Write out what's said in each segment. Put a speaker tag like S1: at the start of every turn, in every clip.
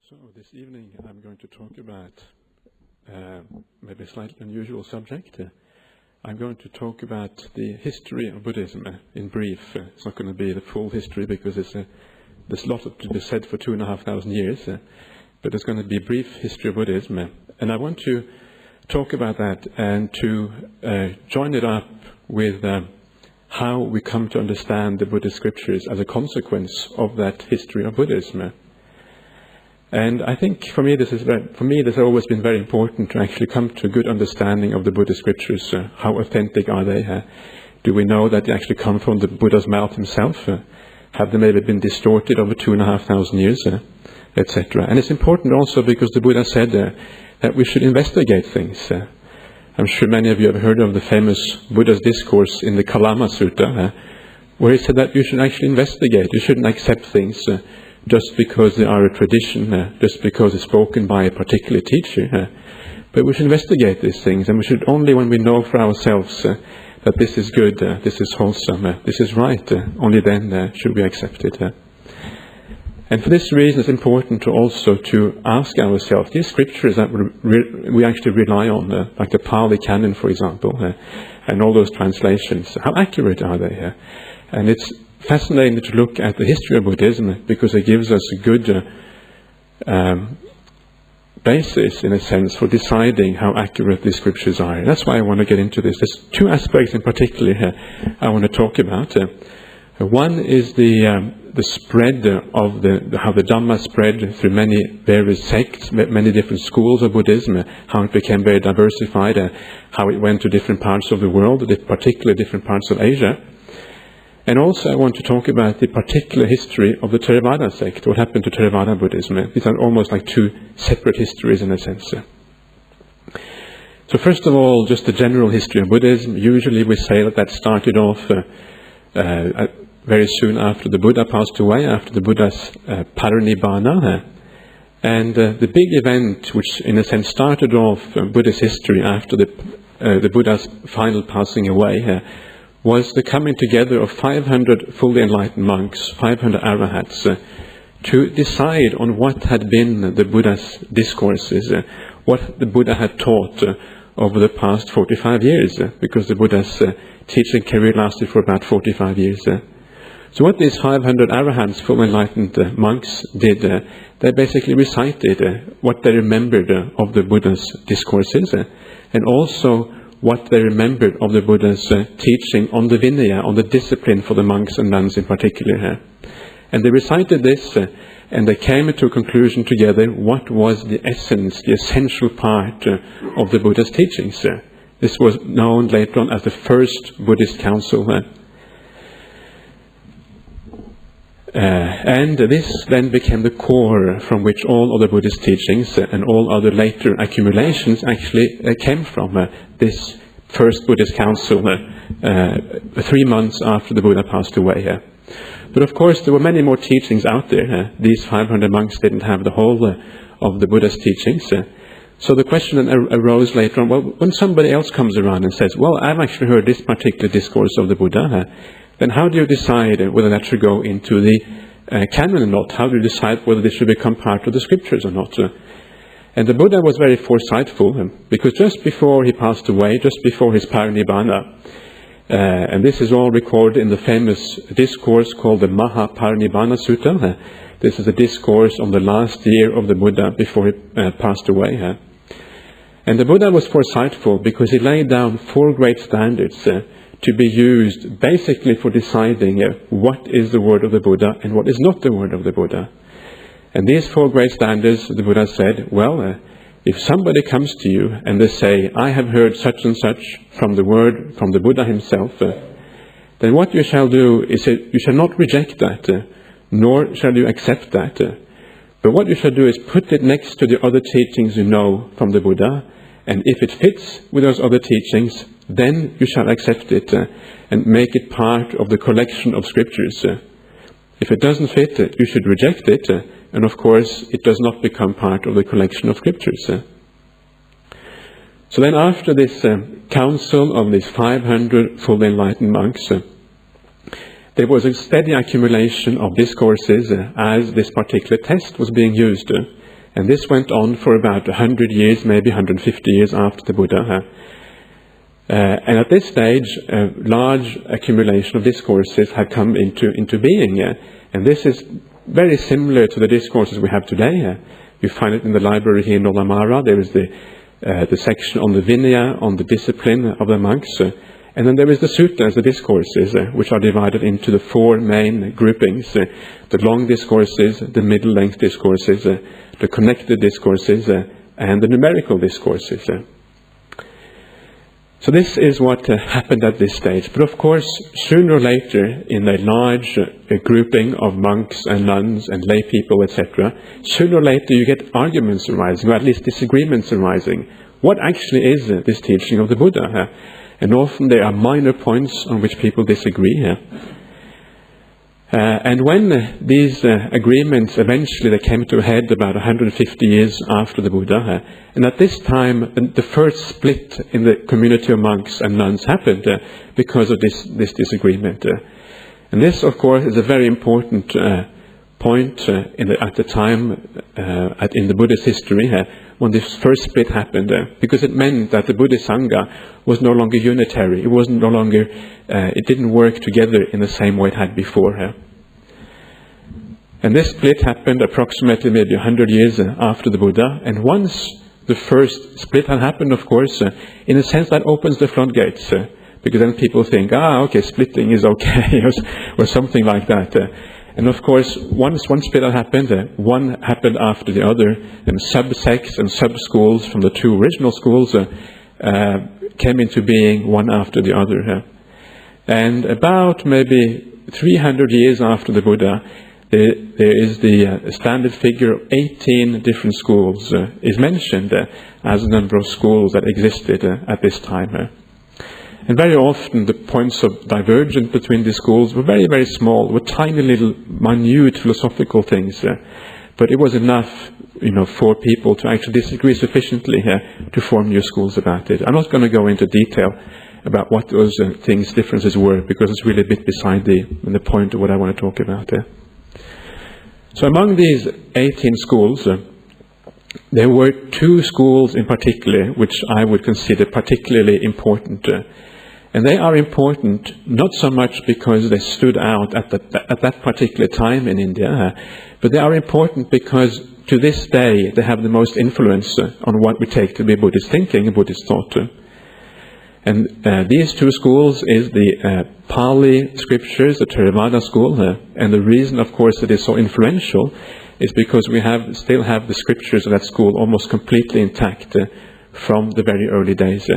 S1: So this evening I'm going to talk about maybe a slightly unusual subject. I'm going to talk about the history of Buddhism in brief. It's not going to be the full history because there's a lot to be said for 2,500 years, but it's going to be a brief history of Buddhism. And I want to talk about that and to join it up with how we come to understand the Buddhist scriptures as a consequence of that history of Buddhism. And I think for me this has always been very important to actually come to a good understanding of the Buddhist scriptures. How authentic are they? Do we know that they actually come from the Buddha's mouth himself? Have they maybe been distorted over 2,500 years, etc.? And it's important also because the Buddha said that we should investigate things. I'm sure many of you have heard of the famous Buddha's discourse in the Kalama Sutta, where he said that you should actually investigate. You shouldn't accept things just because they are a tradition, just because it's spoken by a particular teacher. But we should investigate these things, and we should only when we know for ourselves that this is good, this is wholesome, this is right, only then should we accept it. And for this reason it's important to also to ask ourselves, these scriptures that we actually rely on, like the Pali Canon for example, and all those translations, how accurate are they? And it's fascinating to look at the history of Buddhism because it gives us a good basis, in a sense, for deciding how accurate these scriptures are. That's why I want to get into this. There's two aspects in particular here I want to talk about. One is the spread of how the Dhamma spread through many various sects, many different schools of Buddhism, how it became very diversified, how it went to different parts of the world, particularly different parts of Asia. And also I want to talk about the particular history of the Theravada sect, what happened to Theravada Buddhism. These are almost like two separate histories in a sense. So first of all, just the general history of Buddhism. Usually we say that started off very soon after the Buddha passed away, after the Buddha's parinibbana. And the big event, which in a sense started off Buddhist history after the Buddha's final passing away, was the coming together of 500 fully enlightened monks, 500 arahats, to decide on what had been the Buddha's discourses, what the Buddha had taught over the past 45 years, because the Buddha's teaching career lasted for about 45 years. So what these 500 arahats, fully enlightened monks, did, they basically recited what they remembered of the Buddha's discourses, and also what they remembered of the Buddha's teaching on the Vinaya, on the discipline for the monks and nuns in particular. And they recited this, and they came to a conclusion together what was the essence, the essential part of the Buddha's teachings. This was known later on as the First Buddhist Council. And this then became the core from which all other Buddhist teachings and all other later accumulations actually came from. This First Buddhist Council 3 months after the Buddha passed away. But of course there were many more teachings out there. These 500 monks didn't have the whole of the Buddha's teachings. So the question then arose later on, well, when somebody else comes around and says, well, I've actually heard this particular discourse of the Buddha, then how do you decide whether that should go into the canon or not? How do you decide whether this should become part of the scriptures or not? And the Buddha was very foresightful, because just before he passed away, just before his parinibbana, and this is all recorded in the famous discourse called the Mahaparinibbana Sutta. This is a discourse on the last year of the Buddha before he passed away. And the Buddha was foresightful because he laid down 4 great standards to be used basically for deciding what is the word of the Buddha and what is not the word of the Buddha. And these 4 great standards, the Buddha said, well, if somebody comes to you and they say, I have heard such and such from the Buddha himself, then what you shall do is you shall not reject that, nor shall you accept that. But what you shall do is put it next to the other teachings you know from the Buddha, and if it fits with those other teachings, then you shall accept it and make it part of the collection of scriptures. If it doesn't fit, you should reject it, and of course it does not become part of the collection of scriptures. So then after this council of these 500 fully enlightened monks, there was a steady accumulation of discourses as this particular test was being used. And this went on for about 100 years, maybe 150 years after the Buddha. And at this stage, a large accumulation of discourses had come into being. And this is very similar to the discourses we have today. You find it in the library here in Nolamara. There is the section on the Vinaya, on the discipline of the monks. And then there is the suttas, the discourses, which are divided into the four main groupings. The long discourses, the middle-length discourses, the connected discourses, and the numerical discourses. So this is what happened at this stage. But of course, sooner or later, in a large grouping of monks and nuns and lay people, etc., sooner or later you get arguments arising, or at least disagreements arising. What actually is this teaching of the Buddha? And often there are minor points on which people disagree. And when these agreements eventually they came to a head about 150 years after the Buddha, and at this time the first split in the community of monks and nuns happened because of this disagreement. And this, of course, is a very important point at the time in the Buddhist history when this first split happened, because it meant that the Buddhist Sangha was no longer unitary. It was no longer, it didn't work together in the same way it had before. And this split happened approximately maybe 100 years after the Buddha. And once the first split had happened, of course, in a sense that opens the floodgates, because then people think, okay, splitting is okay, or something like that. And of course, once one split had happened, one happened after the other, and sub-sects and sub-schools from the two original schools came into being one after the other. And about maybe 300 years after the Buddha, there is the standard figure of 18 different schools is mentioned as the number of schools that existed at this time. And very often the points of divergence between the schools were very, very small, were tiny little, minute philosophical things. But it was enough, for people to actually disagree sufficiently to form new schools about it. I'm not going to go into detail about what those differences were, because it's really a bit beside the point of what I want to talk about. So among these 18 schools, there were two schools in particular which I would consider particularly important. And they are important not so much because they stood out at that particular time in India, but they are important because to this day they have the most influence on what we take to be Buddhist thinking and Buddhist thought. And these two schools is the Pali scriptures, the Theravada school, and the reason, of course, it is so influential is because we still have the scriptures of that school almost completely intact from the very early days.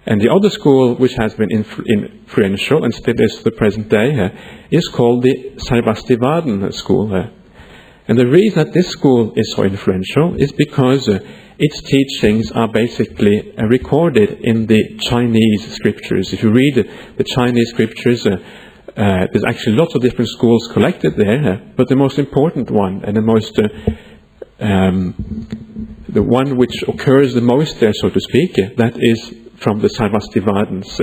S1: And the other school, which has been influential and still is to the present day, is called the Sarvastivadin school. And the reason that this school is so influential is because its teachings are basically recorded in the Chinese scriptures. If you read the Chinese scriptures, there's actually lots of different schools collected there, but the most important one and the one which occurs the most there, so to speak, that is from the Sarvastivadins.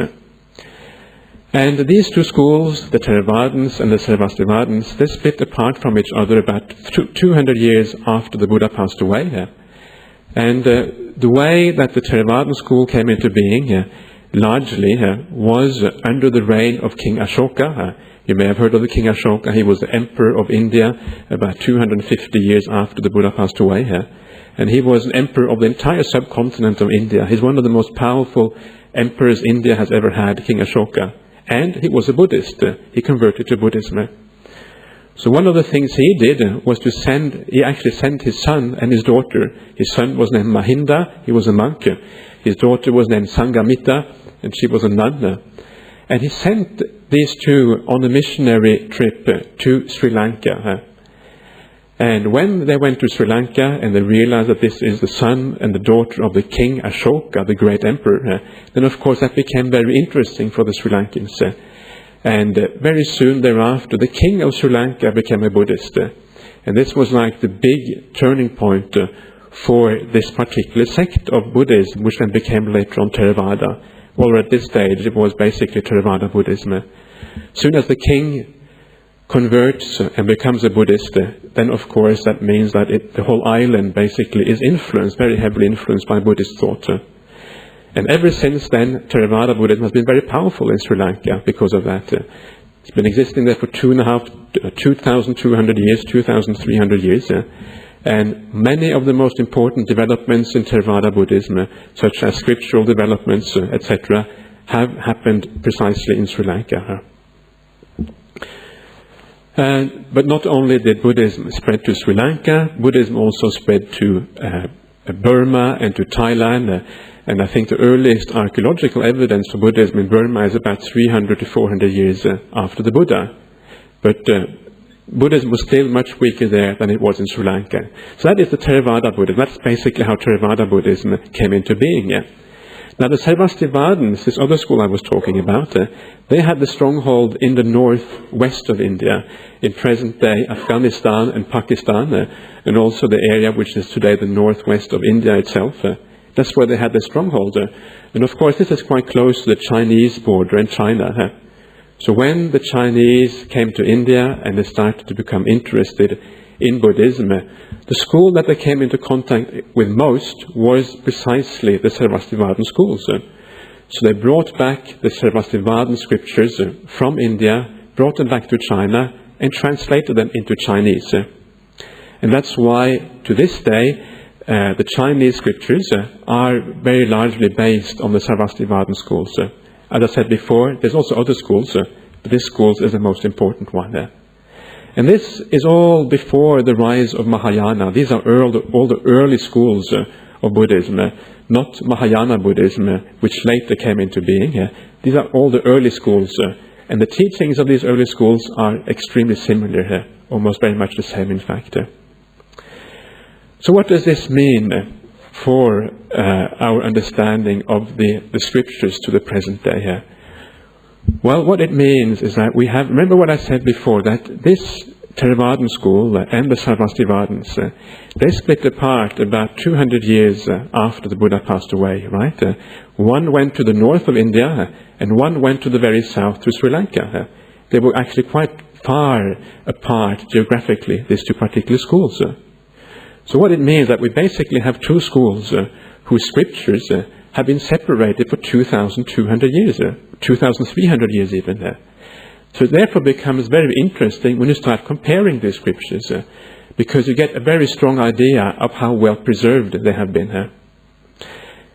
S1: And these two schools, the Theravadins and the Sarvastivadins, they split apart from each other about 200 years after the Buddha passed away. And the way that the Theravada school came into being largely was under the reign of King Ashoka. You may have heard of the King Ashoka. He was the emperor of India about 250 years after the Buddha passed away. And he was an emperor of the entire subcontinent of India. He's one of the most powerful emperors India has ever had, King Ashoka. And he was a Buddhist. He converted to Buddhism. So one of the things he did was he actually sent his son and his daughter. His son was named Mahinda, he was a monk. His daughter was named Sangamita, and she was a nun. And he sent these two on a missionary trip to Sri Lanka. And when they went to Sri Lanka and they realized that this is the son and the daughter of the King Ashoka, the great emperor, then of course that became very interesting for the Sri Lankans. And very soon thereafter, the king of Sri Lanka became a Buddhist. And this was like the big turning point for this particular sect of Buddhism, which then became later on Theravada. Well, at this stage, it was basically Theravada Buddhism. Soon as the king converts and becomes a Buddhist, then of course that means that the whole island basically is influenced, very heavily influenced by Buddhist thought. And ever since then, Theravada Buddhism has been very powerful in Sri Lanka because of that. It's been existing there for 2,200 years, 2,300 years. And many of the most important developments in Theravada Buddhism, such as scriptural developments, etc., have happened precisely in Sri Lanka. But not only did Buddhism spread to Sri Lanka, Buddhism also spread to Burma and to Thailand. And I think the earliest archaeological evidence for Buddhism in Burma is about 300 to 400 years after the Buddha. But Buddhism was still much weaker there than it was in Sri Lanka. So that is the Theravada Buddhism. That's basically how Theravada Buddhism came into being. Now the Sarvastivadins, this other school I was talking about, they had the stronghold in the northwest of India, in present-day Afghanistan and Pakistan, and also the area which is today the northwest of India itself. That's where they had their stronghold. And of course this is quite close to the Chinese border in China. So when the Chinese came to India and they started to become interested in Buddhism, the school that they came into contact with most was precisely the Sarvastivadin schools. So they brought back the Sarvastivadin scriptures from India, brought them back to China, and translated them into Chinese. And that's why, to this day, the Chinese scriptures are very largely based on the Sarvastivadin schools. As I said before, there's also other schools, but this school is the most important one. And this is all before the rise of Mahayana. These are all the early schools of Buddhism, not Mahayana Buddhism, which later came into being. These are all the early schools, and the teachings of these early schools are extremely similar, almost very much the same in fact. So what does this mean for our understanding of the scriptures to the present day here? Well, what it means is that we have, remember what I said before, that this Theravadan school and the Sarvastivadins, they split apart about 200 years after the Buddha passed away, right? One went to the north of India and one went to the very south to Sri Lanka. They were actually quite far apart geographically, these two particular schools. So what it means is that we basically have two schools whose scriptures have been separated for 2,200 years, 2,300 years even. So it therefore becomes very interesting when you start comparing these scriptures, because you get a very strong idea of how well preserved they have been.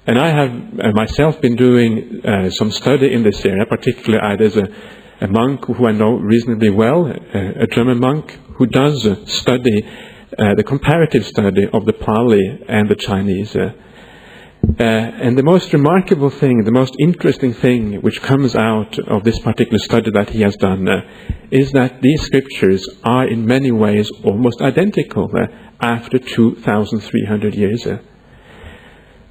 S1: And I have myself been doing some study in this area, particularly there's a monk who I know reasonably well, a German monk, who does study the comparative study of the Pali and the Chinese. And the most remarkable thing, the most interesting thing which comes out of this particular study that he has done is that these scriptures are in many ways almost identical after 2,300 years.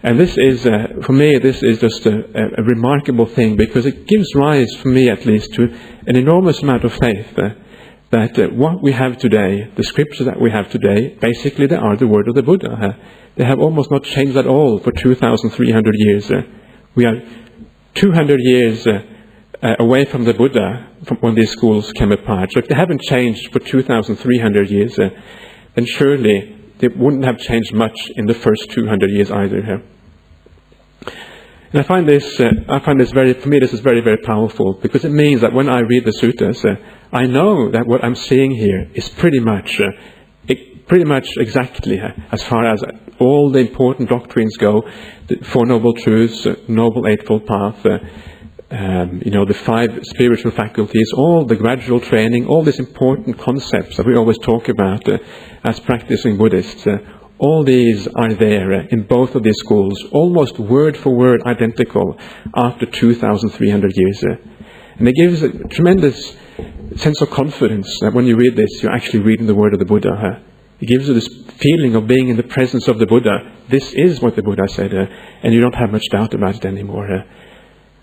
S1: And this is, for me, this is just a remarkable thing, because it gives rise, for me at least, to an enormous amount of faith that what we have today, the scriptures that we have today, basically they are the word of the Buddha. They have almost not changed at all for 2,300 years. We are 200 years away from the Buddha from when these schools came apart. So if they haven't changed for 2,300 years, then surely they wouldn't have changed much in the first 200 years either. And I find this very, for me, this is very, very powerful, because it means that when I read the suttas, I know that what I'm seeing here is pretty much exactly as far as all the important doctrines go, the Four Noble Truths, Noble Eightfold Path, the 5 spiritual faculties, all the gradual training, all these important concepts that we always talk about as practicing Buddhists. All these are there in both of these schools, almost word for word identical after 2,300 years. And it gives a tremendous sense of confidence that when you read this, you're actually reading the word of the Buddha. It gives you this feeling of being in the presence of the Buddha. This is what the Buddha said, and you don't have much doubt about it anymore.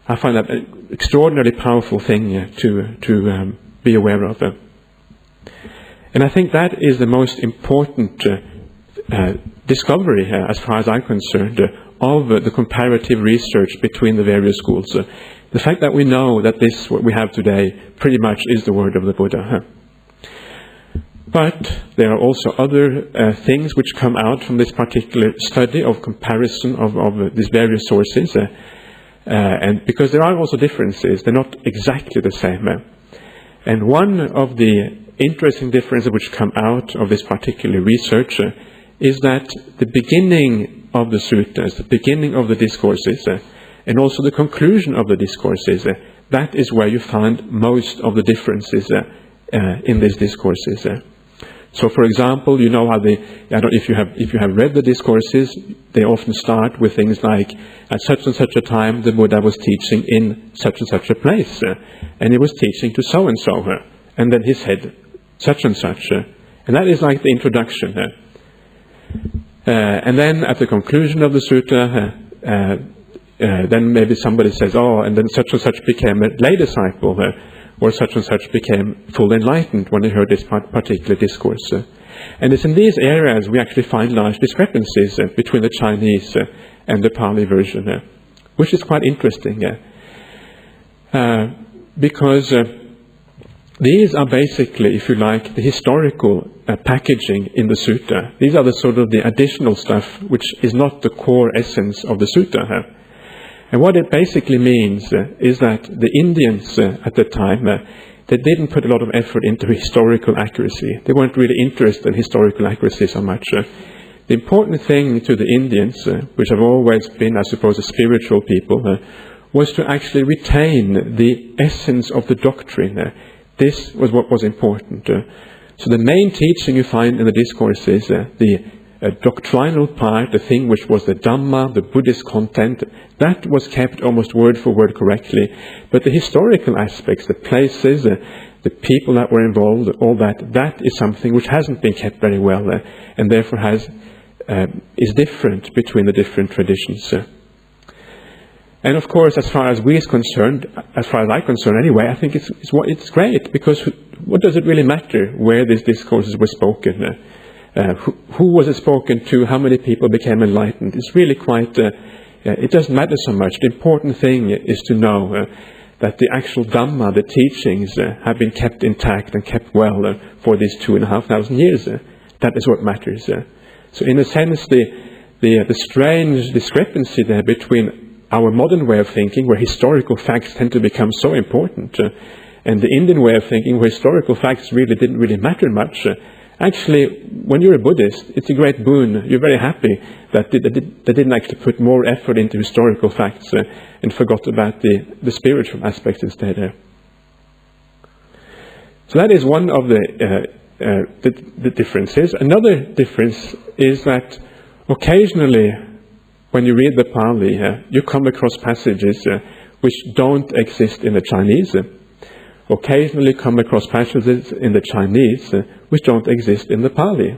S1: I find that an extraordinarily powerful thing to be aware of. And I think that is the most important discovery, as far as I'm concerned, of the comparative research between the various schools. The fact that we know that this, what we have today, pretty much is the word of the Buddha. But there are also other things which come out from this particular study of comparison of these various sources, and because there are also differences, they're not exactly the same. And one of the interesting differences which come out of this particular research is that the beginning of the suttas, the beginning of the discourses, and also the conclusion of the discourses, that is where you find most of the differences in these discourses. So, for example, you know how if you have read the discourses, they often start with things like, at such and such a time the Buddha was teaching in such and such a place, and he was teaching to so and so, and then he said such and such, and that is like the introduction. And then at the conclusion of the sutta, then maybe somebody says, oh, and then such and such became a lay disciple, or such and such became full enlightened when they heard this particular discourse. And it's in these areas we actually find large discrepancies between the Chinese and the Pali version, which is quite interesting, because these are basically, if you like, the historical packaging in the sutta. These are the sort of the additional stuff which is not the core essence of the sutta. And what it basically means is that the Indians at the time, they didn't put a lot of effort into historical accuracy. They weren't really interested in historical accuracy so much. The important thing to the Indians, which have always been, I suppose, a spiritual people, was to actually retain the essence of the doctrine. This was what was important. So the main teaching you find in the discourses, the doctrinal part, the thing which was the Dhamma, the Buddhist content, that was kept almost word for word correctly. But the historical aspects, the places, the people that were involved, all that is something which hasn't been kept very well, and therefore is different between the different traditions. And of course, as far as I'm concerned anyway, I think it's great, because what does it really matter where these discourses were spoken? Who was it spoken to? How many people became enlightened? It's really quite, it doesn't matter so much. The important thing is to know that the actual Dhamma, the teachings, have been kept intact and kept well for these 2,500 years. That is what matters. So in a sense, the strange discrepancy there between our modern way of thinking, where historical facts tend to become so important, and the Indian way of thinking, where historical facts really didn't really matter much. Actually, when you're a Buddhist, it's a great boon. You're very happy that they didn't actually put more effort into historical facts and forgot about the spiritual aspects instead. So that is one of the differences. Another difference is that occasionally, when you read the Pali, you come across passages which don't exist in the Chinese. Occasionally come across passages in the Chinese which don't exist in the Pali.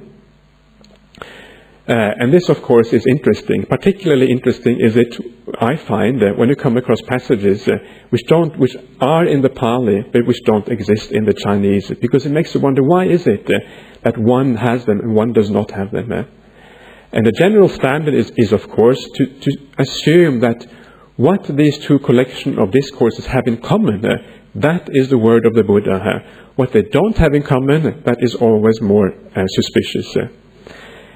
S1: And this, of course, is interesting. Particularly interesting is it, I find, when you come across passages which are in the Pali but which don't exist in the Chinese, because it makes you wonder, why is it that one has them and one does not have them? And the general standard is of course, to assume that what these two collections of discourses have in common, that is the word of the Buddha. What they don't have in common, that is always more suspicious.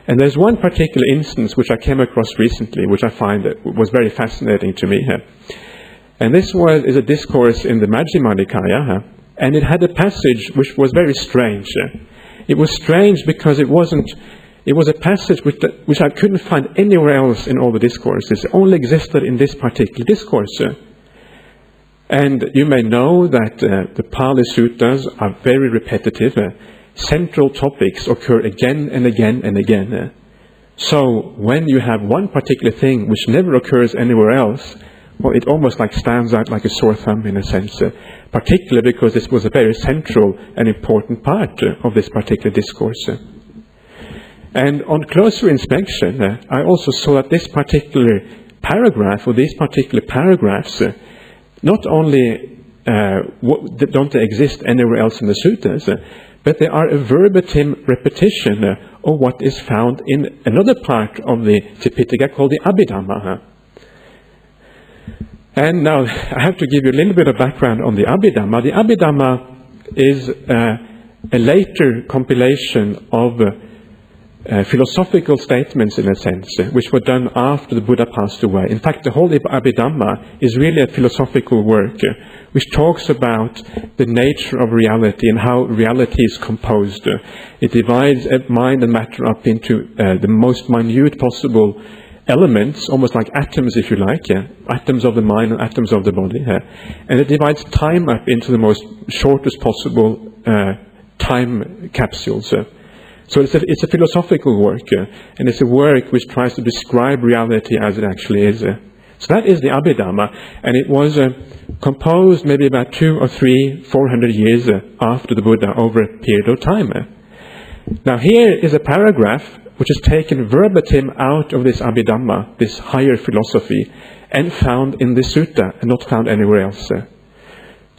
S1: And there's one particular instance which I came across recently, which I find was very fascinating to me. And this is a discourse in the Majjhima Nikaya, and it had a passage which was very strange. It was strange because it was a passage which I couldn't find anywhere else in all the discourses. It only existed in this particular discourse. And you may know that the Pali Suttas are very repetitive. Central topics occur again and again and again. So when you have one particular thing which never occurs anywhere else, well, it almost like stands out like a sore thumb in a sense, particularly because this was a very central and important part of this particular discourse. And on closer inspection, I also saw that this particular paragraph, or these particular paragraphs, not only don't they exist anywhere else in the suttas, but they are a verbatim repetition of what is found in another part of the Tipitaka called the Abhidhamma. And now I have to give you a little bit of background on the Abhidhamma. The Abhidhamma is a later compilation of philosophical statements, in a sense, which were done after the Buddha passed away. In fact, the whole Abhidhamma is really a philosophical work which talks about the nature of reality and how reality is composed. It divides mind and matter up into the most minute possible elements, almost like atoms, if you like, atoms of the mind and atoms of the body. And it divides time up into the most shortest possible time capsules. So it's a philosophical work, and it's a work which tries to describe reality as it actually is. So that is the Abhidhamma, and it was composed maybe about 200 or 300, 400 years after the Buddha, over a period of time. Now here is a paragraph which is taken verbatim out of this Abhidhamma, this higher philosophy, and found in this sutta, and not found anywhere else.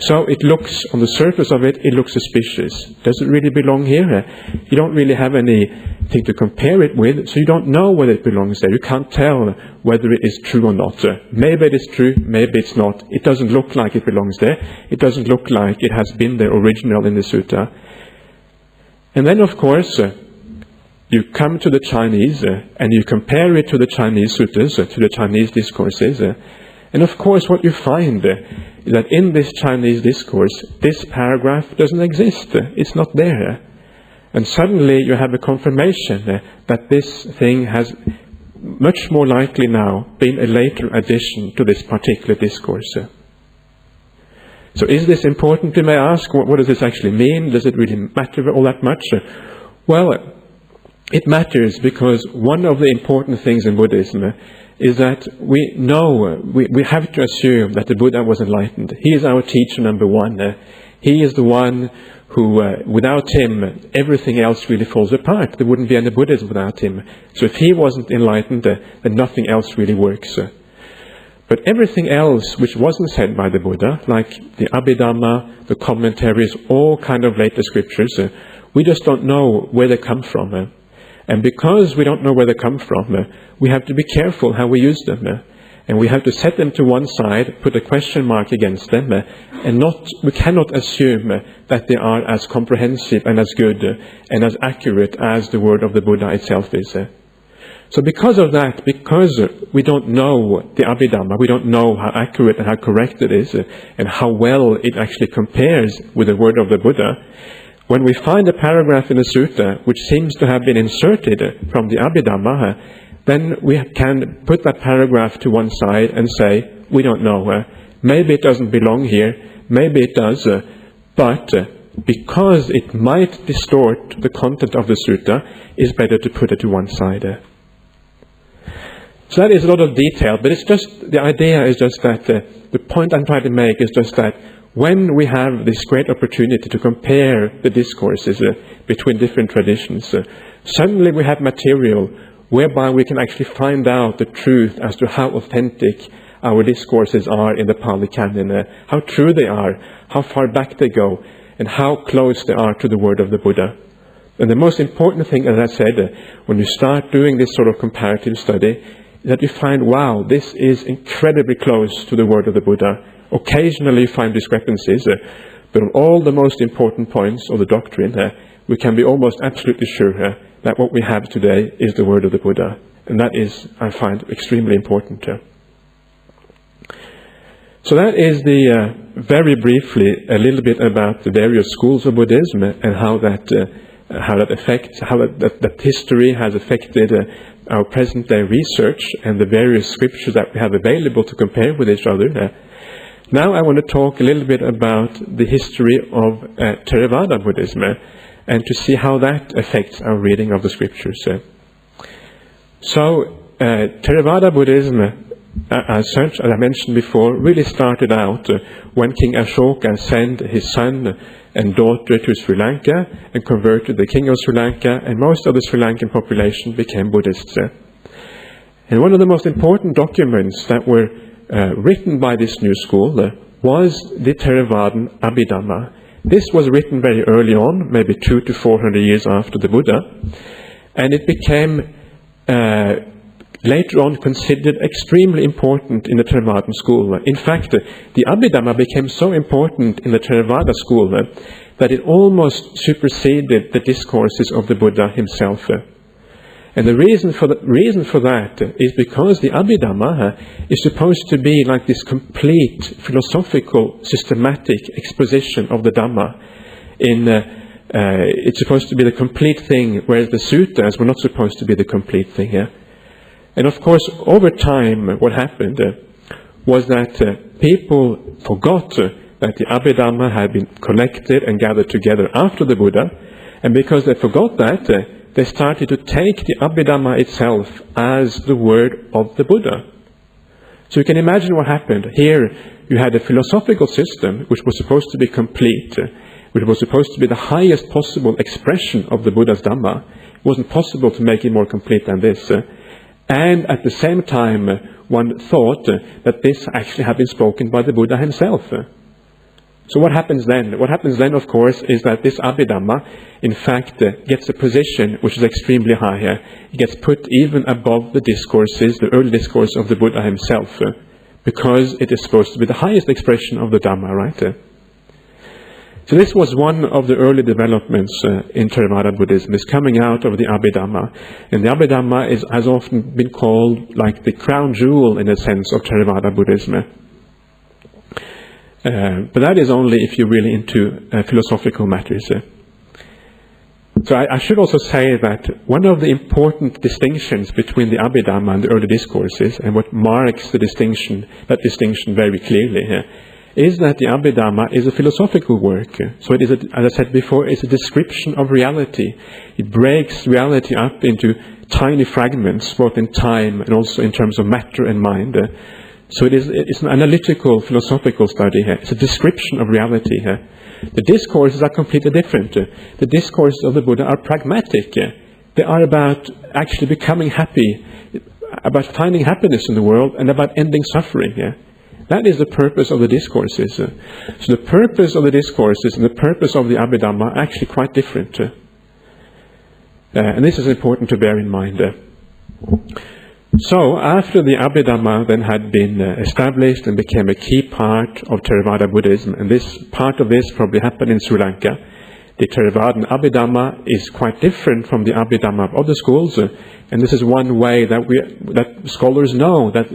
S1: So it looks, on the surface of it, it looks suspicious. Does it really belong here? You don't really have anything to compare it with, so you don't know whether it belongs there. You can't tell whether it is true or not. Maybe it is true, maybe it's not. It doesn't look like it belongs there. It doesn't look like it has been there original in the sutta. And then, of course, you come to the Chinese and you compare it to the Chinese suttas, to the Chinese discourses. And of course what you find is that in this Chinese discourse, this paragraph doesn't exist. It's not there. And suddenly you have a confirmation that this thing has much more likely now been a later addition to this particular discourse. So is this important, you may ask? What does this actually mean? Does it really matter all that much? Well, it matters because one of the important things in Buddhism is that we know, we have to assume that the Buddha was enlightened. He is our teacher number one. He is the one who, without him, everything else really falls apart. There wouldn't be any Buddhism without him. So if he wasn't enlightened, then nothing else really works. But everything else which wasn't said by the Buddha, like the Abhidhamma, the commentaries, all kind of later scriptures, we just don't know where they come from. And because we don't know where they come from, we have to be careful how we use them. And we have to set them to one side, put a question mark against them, and we cannot assume that they are as comprehensive and as good and as accurate as the word of the Buddha itself is. So because of that, because we don't know the Abhidhamma, we don't know how accurate and how correct it is, and how well it actually compares with the word of the Buddha, when we find a paragraph in a sutta which seems to have been inserted from the Abhidhamma, then we can put that paragraph to one side and say, we don't know. Maybe it doesn't belong here, maybe it does, but because it might distort the content of the sutta, it's better to put it to one side. So that is a lot of detail, but it's just, the idea is just that, the point I'm trying to make is just that when we have this great opportunity to compare the discourses between different traditions, suddenly we have material whereby we can actually find out the truth as to how authentic our discourses are in the Pali Canon, how true they are, how far back they go, and how close they are to the word of the Buddha. And the most important thing, as I said, when you start doing this sort of comparative study, is that you find, wow, this is incredibly close to the word of the Buddha. Occasionally you find discrepancies, but on all the most important points of the doctrine, we can be almost absolutely sure that what we have today is the word of the Buddha. And that is, I find, extremely important. So that is very briefly, a little bit about the various schools of Buddhism and how that history has affected our present-day research and the various scriptures that we have available to compare with each other. Now I want to talk a little bit about the history of Theravada Buddhism and to see how that affects our reading of the scriptures. So Theravada Buddhism, as such, as I mentioned before, really started out when King Ashoka sent his son and daughter to Sri Lanka and converted the king of Sri Lanka, and most of the Sri Lankan population became Buddhists. And one of the most important documents that were written by this new school was the Theravadan Abhidhamma. This was written very early on, maybe 200 to 400 years after the Buddha, and it became later on considered extremely important in the Theravadan school. In fact, the Abhidhamma became so important in the Theravada school that it almost superseded the discourses of the Buddha himself. And the reason for that is because the Abhidhamma is supposed to be like this complete philosophical, systematic exposition of the Dhamma. It's supposed to be the complete thing, whereas the suttas were not supposed to be the complete thing. And of course, over time, what happened was that people forgot that the Abhidhamma had been collected and gathered together after the Buddha, and because they forgot that, they started to take the Abhidhamma itself as the word of the Buddha. So you can imagine what happened. Here you had a philosophical system which was supposed to be complete, which was supposed to be the highest possible expression of the Buddha's Dhamma. It wasn't possible to make it more complete than this. And at the same time, one thought that this actually had been spoken by the Buddha himself. So what happens then? What happens then, of course, is that this Abhidhamma, in fact, gets a position which is extremely high. It gets put even above the discourses, the early discourse of the Buddha himself, because it is supposed to be the highest expression of the Dhamma, right? So this was one of the early developments in Theravada Buddhism, is coming out of the Abhidhamma. And the Abhidhamma has often been called like the crown jewel, in a sense, of Theravada Buddhism. But that is only if you're really into philosophical matters. So I should also say that one of the important distinctions between the Abhidhamma and the early discourses, and what marks that distinction very clearly, is that the Abhidhamma is a philosophical work. So it is, as I said before, it's a description of reality. It breaks reality up into tiny fragments, both in time and also in terms of matter and mind. So it's an analytical, philosophical study here. It's a description of reality here. The discourses are completely different. The discourses of the Buddha are pragmatic. They are about actually becoming happy, about finding happiness in the world, and about ending suffering. That is the purpose of the discourses. So the purpose of the discourses and the purpose of the Abhidhamma are actually quite different. And this is important to bear in mind. So, after the Abhidhamma then had been established and became a key part of Theravada Buddhism, and this part of this probably happened in Sri Lanka, the Theravadan Abhidhamma is quite different from the Abhidhamma of other schools, and this is one way that scholars know that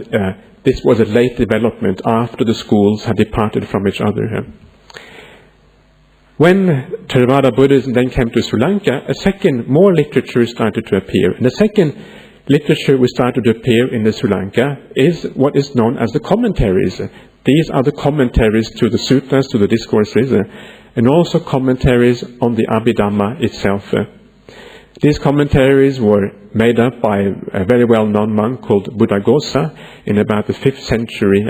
S1: this was a late development after the schools had departed from each other. When Theravada Buddhism then came to Sri Lanka, a second, more literature started to appear, and the second literature which started to appear in Sri Lanka is what is known as the commentaries. These are the commentaries to the suttas, to the discourses, and also commentaries on the Abhidhamma itself. These commentaries were made up by a very well-known monk called Buddhaghosa in about the 5th century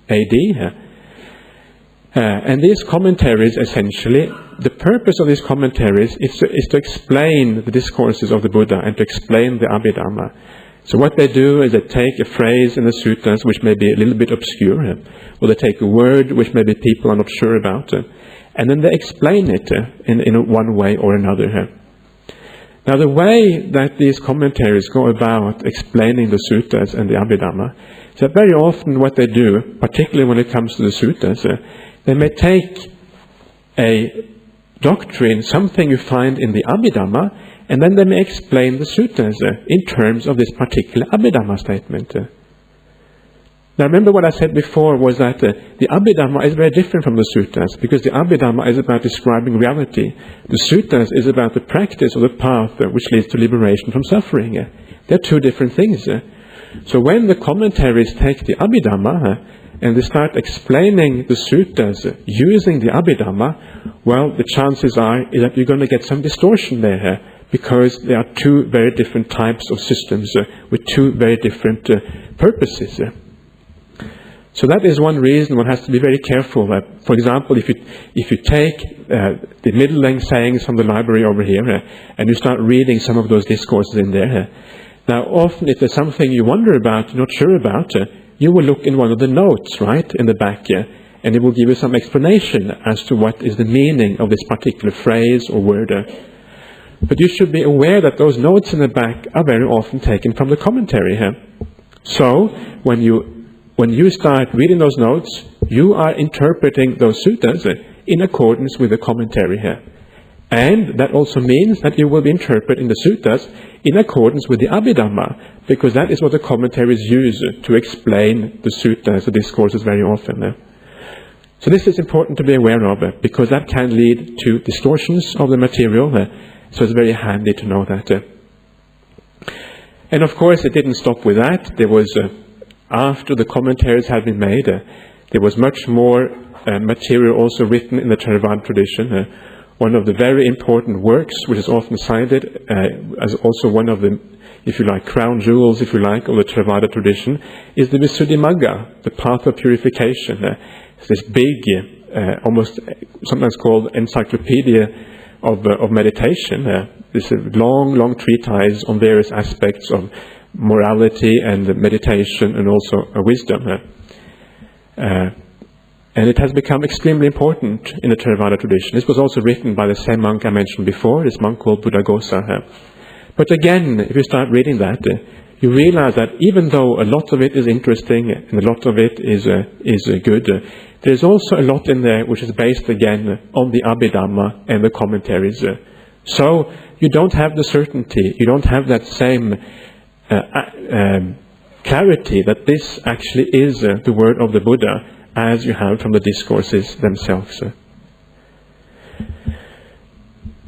S1: AD. And these commentaries, essentially, the purpose of these commentaries is to explain the discourses of the Buddha and to explain the Abhidhamma. So what they do is they take a phrase in the suttas which may be a little bit obscure, or they take a word which maybe people are not sure about, and then they explain it in one way or another. Now the way that these commentaries go about explaining the suttas and the Abhidhamma, is that very often what they do, particularly when it comes to the suttas, they may take a doctrine, something you find in the Abhidhamma, and then they may explain the suttas in terms of this particular Abhidhamma statement. Now remember what I said before was that the Abhidhamma is very different from the suttas, because the Abhidhamma is about describing reality. The suttas is about the practice of the path which leads to liberation from suffering. They're two different things. So when the commentaries take the Abhidhamma and they start explaining the suttas using the Abhidhamma, well, the chances are that you're going to get some distortion there, because there are two very different types of systems with two very different purposes. So that is one reason one has to be very careful. For example, if you take the middle-length sayings from the library over here and you start reading some of those discourses in there, now often if there's something you wonder about, you're not sure about, you will look in one of the notes, right, in the back here, and it will give you some explanation as to what is the meaning of this particular phrase or word. But you should be aware that those notes in the back are very often taken from the commentary here. So, when you start reading those notes, you are interpreting those suttas in accordance with the commentary here. And that also means that you will be interpreting the suttas in accordance with the Abhidhamma, because that is what the commentaries use to explain the suttas, the discourses very often. So this is important to be aware of, because that can lead to distortions of the material, so it's very handy to know that. And of course it didn't stop with that. There was, after the commentaries had been made, there was much more material also written in the Theravada tradition. One of the very important works, which is often cited as also one of the, if you like, crown jewels, if you like, of the Theravada tradition, is the Visuddhimagga, the path of purification. It's this big, almost sometimes called encyclopedia of meditation. This long treatise on various aspects of morality and meditation and also wisdom. And it has become extremely important in the Theravada tradition. This was also written by the same monk I mentioned before, this monk called Buddhaghosa. But again, if you start reading that, you realize that even though a lot of it is interesting and a lot of it is good, there's also a lot in there which is based again on the Abhidhamma and the commentaries. So you don't have the certainty, you don't have that same clarity that this actually is the word of the Buddha, as you have from the discourses themselves.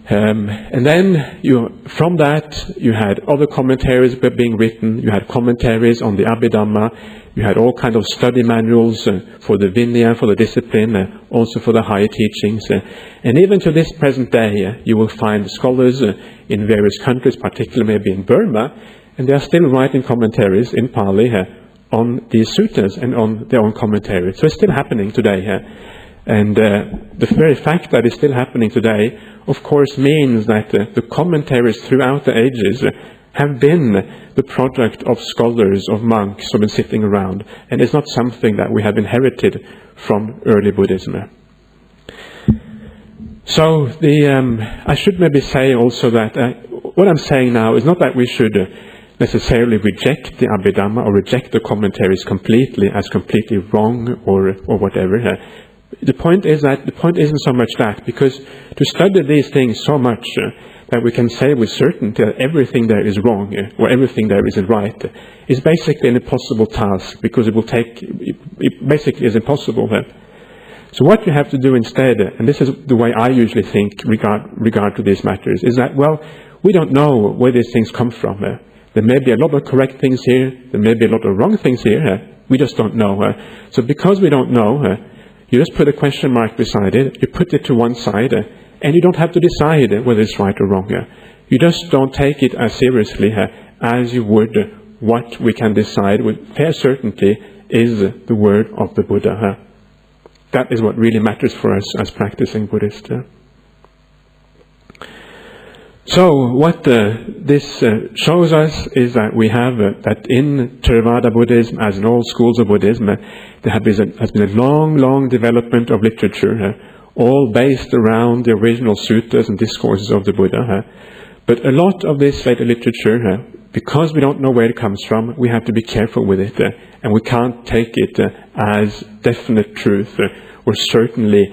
S1: And then from that you had other commentaries being written. You had commentaries on the Abhidhamma. You had all kind of study manuals for the Vinaya, for the discipline, also for the higher teachings. And even to this present day, you will find scholars in various countries, particularly maybe in Burma, and they are still writing commentaries in Pali on these suttas and on their own commentary. So it's still happening today. And the very fact that it's still happening today, of course, means that the commentaries throughout the ages have been the product of scholars, of monks who have been sitting around. And it's not something that we have inherited from early Buddhism. So I should maybe say also that what I'm saying now is not that we should necessarily reject the Abhidhamma or reject the commentaries completely as completely wrong or whatever. The point isn't so much that, because to study these things so much that we can say with certainty that everything there is wrong or everything there isn't right is basically an impossible task, because it basically is impossible. So what you have to do instead, and this is the way I usually think regard to these matters, is that, well, we don't know where these things come from. There may be a lot of correct things here, there may be a lot of wrong things here, we just don't know. So because we don't know, you just put a question mark beside it, you put it to one side, and you don't have to decide whether it's right or wrong. You just don't take it as seriously as you would what we can decide with fair certainty is the word of the Buddha. That is what really matters for us as practicing Buddhists. So what this shows us is that we have that in Theravada Buddhism, as in all schools of Buddhism, there has been a long development of literature, all based around the original suttas and discourses of the Buddha. But a lot of this later literature, because we don't know where it comes from, we have to be careful with it, and we can't take it as definite truth or certainly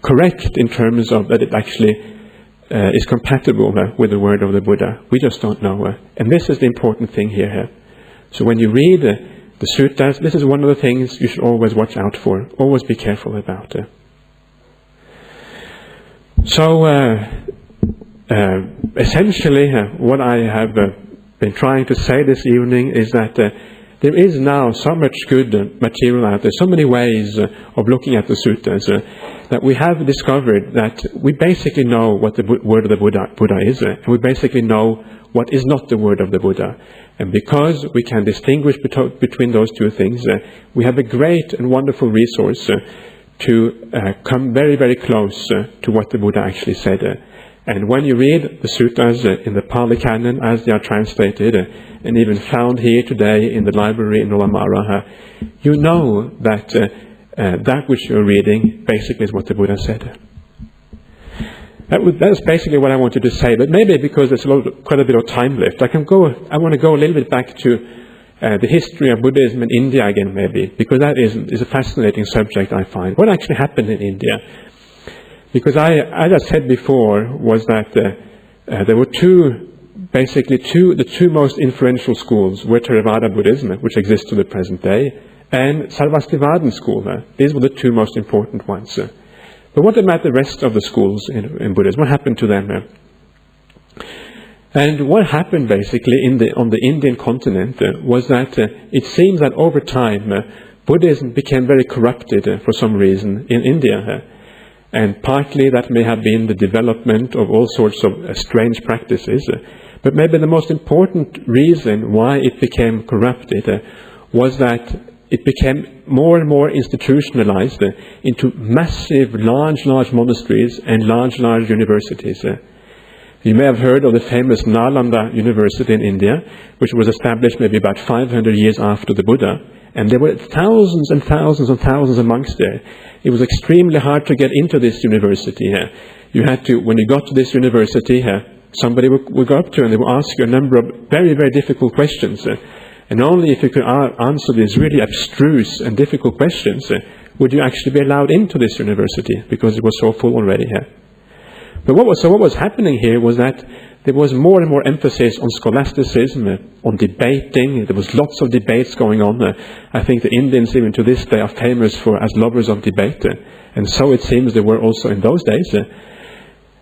S1: correct in terms of that it actually is compatible with the word of the Buddha. We just don't know. And this is the important thing here. So when you read the suttas, this is one of the things you should always watch out for, always be careful about. So essentially what I have been trying to say this evening is that there is now so much good material out there, so many ways of looking at the suttas, that we have discovered that we basically know what the word of the Buddha is, and we basically know what is not the word of the Buddha. And because we can distinguish between those two things, we have a great and wonderful resource to come very close to what the Buddha actually said. And when you read the suttas in the Pali Canon as they are translated, and even found here today in the library in Ulamara, you know that that which you're reading basically is what the Buddha said. That's basically what I wanted to say. But maybe because there's quite a bit of time left, I want to go a little bit back to the history of Buddhism in India again, maybe, because that is a fascinating subject, I find. What actually happened in India? Because as I said before, was that there were the two most influential schools were Theravada Buddhism, which exists to the present day, and Sarvastivadin school. These were the two most important ones. But what about the rest of the schools in Buddhism? What happened to them? And what happened basically on the Indian continent was that it seems that over time Buddhism became very corrupted for some reason in India. And partly that may have been the development of all sorts of strange practices. But maybe the most important reason why it became corrupted was that it became more and more institutionalized into massive, large monasteries and large universities. You may have heard of the famous Nalanda University in India, which was established maybe about 500 years after the Buddha. And there were thousands and thousands and thousands of monks there. It was extremely hard to get into this university. You had to, when you got to this university, somebody would go up to you and they would ask you a number of very, very difficult questions. And only if you could answer these really abstruse and difficult questions would you actually be allowed into this university, because it was so full already here. But what was happening here was that there was more and more emphasis on scholasticism, on debating. There was lots of debates going on. I think the Indians even to this day are famous as lovers of debate. And so it seems they were also in those days.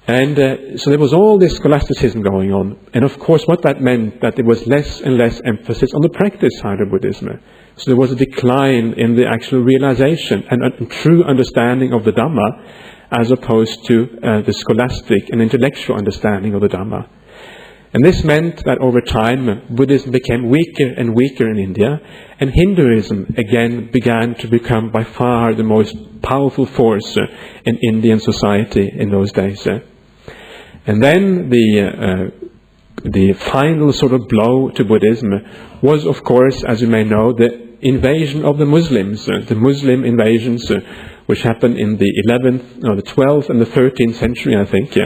S1: And so there was all this scholasticism going on. And of course what that meant, that there was less and less emphasis on the practice side of Buddhism. So there was a decline in the actual realization and a true understanding of the Dhamma, as opposed to the scholastic and intellectual understanding of the Dhamma. And this meant that over time Buddhism became weaker and weaker in India, and Hinduism again began to become by far the most powerful force in Indian society in those days. And then the final sort of blow to Buddhism was, of course, as you may know, the invasion of the Muslims, the Muslim invasions, which happened in the 12th and the 13th century, I think.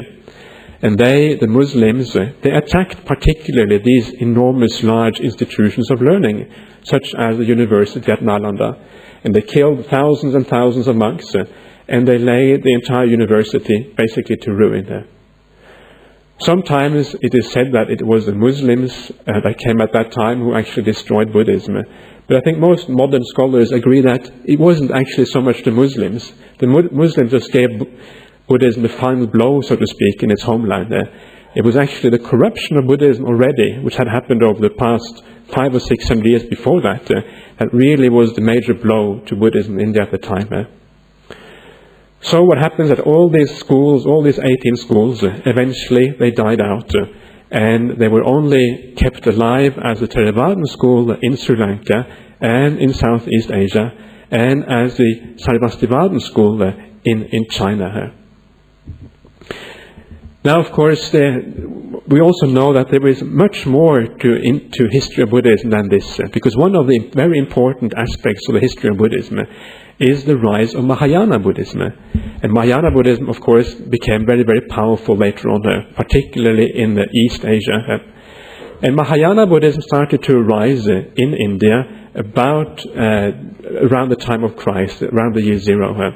S1: And the Muslims, they attacked particularly these enormous, large institutions of learning, such as the university at Nalanda. And they killed thousands and thousands of monks, and they laid the entire university basically to ruin. Sometimes it is said that it was the Muslims that came at that time who actually destroyed Buddhism. But I think most modern scholars agree that it wasn't actually so much the Muslims. The Muslims just gave Buddhism the final blow, so to speak, in its homeland. It was actually the corruption of Buddhism already, which had happened over the past 500 or 600 years before that, that really was the major blow to Buddhism in India at the time. So what happens that all these schools, all these 18 schools, eventually they died out. And they were only kept alive as the Theravada school in Sri Lanka and in Southeast Asia, and as the Sarvastivadin school in China. Now, of course, we also know that there is much more to history of Buddhism than this, because one of the very important aspects of the history of Buddhism is the rise of Mahayana Buddhism. And Mahayana Buddhism, of course, became very, very powerful later on, particularly in East Asia. And Mahayana Buddhism started to rise in India about around the time of Christ, around the year 0.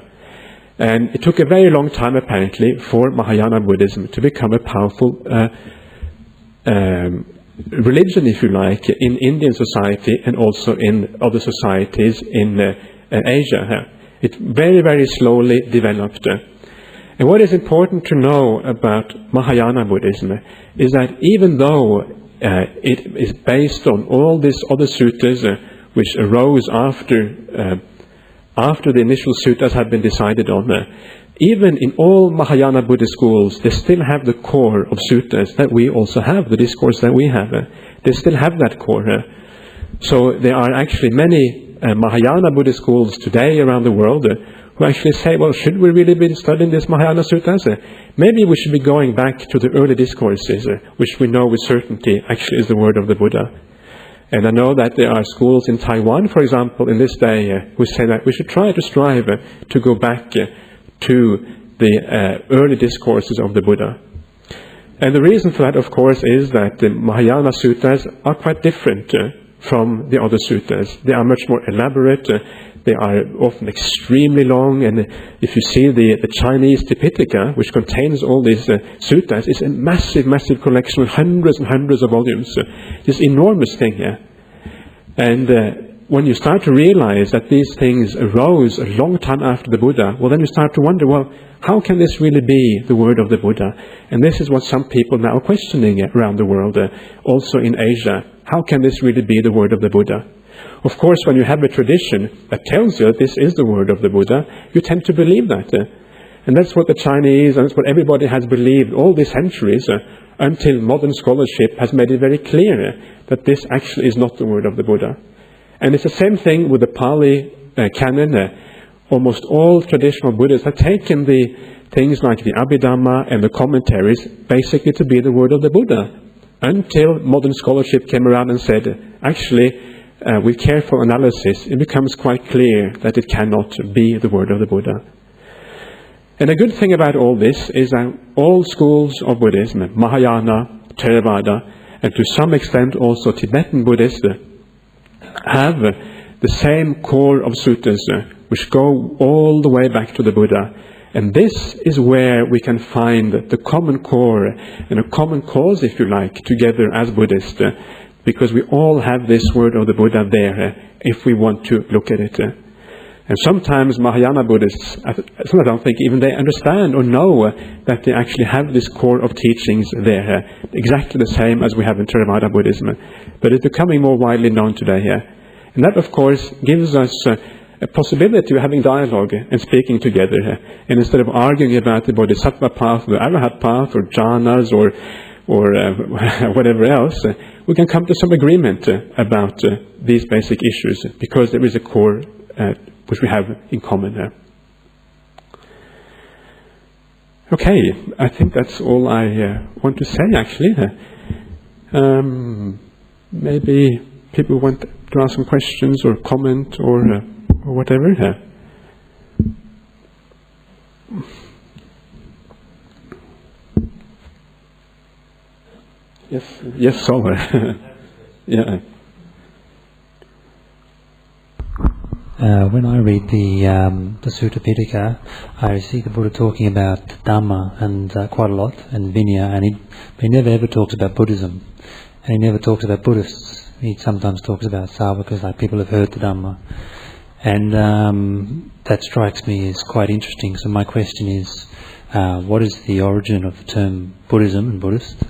S1: And it took a very long time, apparently, for Mahayana Buddhism to become a powerful religion, if you like, in Indian society and also in other societies in Asia. It very, very slowly developed. And what is important to know about Mahayana Buddhism is that even though it is based on all these other suttas which arose after the initial suttas had been decided on, even in all Mahayana Buddhist schools, they still have the core of suttas that we also have, the discourse that we have. They still have that core. So there are actually many Mahayana Buddhist schools today around the world who actually say, well, should we really be studying this Mahayana suttas? Maybe we should be going back to the early discourses, which we know with certainty actually is the word of the Buddha. And I know that there are schools in Taiwan, for example, in this day, who say that we should try to strive to go back to the early discourses of the Buddha. And the reason for that, of course, is that the Mahayana suttas are quite different from the other suttas. They are much more elaborate. They are often extremely long, and if you see the Chinese Tipitaka, which contains all these suttas, it's a massive, massive collection with hundreds and hundreds of volumes. This enormous thing here. And when you start to realize that these things arose a long time after the Buddha, well, then you start to wonder, well, how can this really be the word of the Buddha? And this is what some people now are questioning around the world, also in Asia. How can this really be the word of the Buddha? Of course, when you have a tradition that tells you that this is the word of the Buddha, you tend to believe that. And that's what the Chinese, and that's what everybody has believed all these centuries, until modern scholarship has made it very clear that this actually is not the word of the Buddha. And it's the same thing with the Pali canon. Almost all traditional Buddhists have taken the things like the Abhidhamma and the commentaries basically to be the word of the Buddha, until modern scholarship came around and said, actually, with careful analysis, it becomes quite clear that it cannot be the word of the Buddha. And a good thing about all this is that all schools of Buddhism, Mahayana, Theravada, and to some extent also Tibetan Buddhists, have the same core of suttas which go all the way back to the Buddha. And this is where we can find the common core and a common cause, if you like, together as Buddhists, because we all have this word of the Buddha there if we want to look at it. And sometimes Mahayana Buddhists, I don't think even they understand or know that they actually have this core of teachings there, exactly the same as we have in Theravada Buddhism. But it's becoming more widely known today here. And that, of course, gives us a possibility of having dialogue and speaking together. And instead of arguing about the Bodhisattva path, the Arahat path, or jhanas, or whatever else, we can come to some agreement about these basic issues, because there is a core which we have in common there. Okay, I think that's all I want to say, actually. Maybe people want to ask some questions or comment or whatever. Yes, Solver. Yeah.
S2: When I read the Sutta Pitaka, I see the Buddha talking about Dhamma and quite a lot, and Vinaya, and he never ever talks about Buddhism, and he never talks about Buddhists. He sometimes talks about Savakas, like people have heard the Dhamma, and that strikes me as quite interesting. So my question is, what is the origin of the term Buddhism and Buddhist?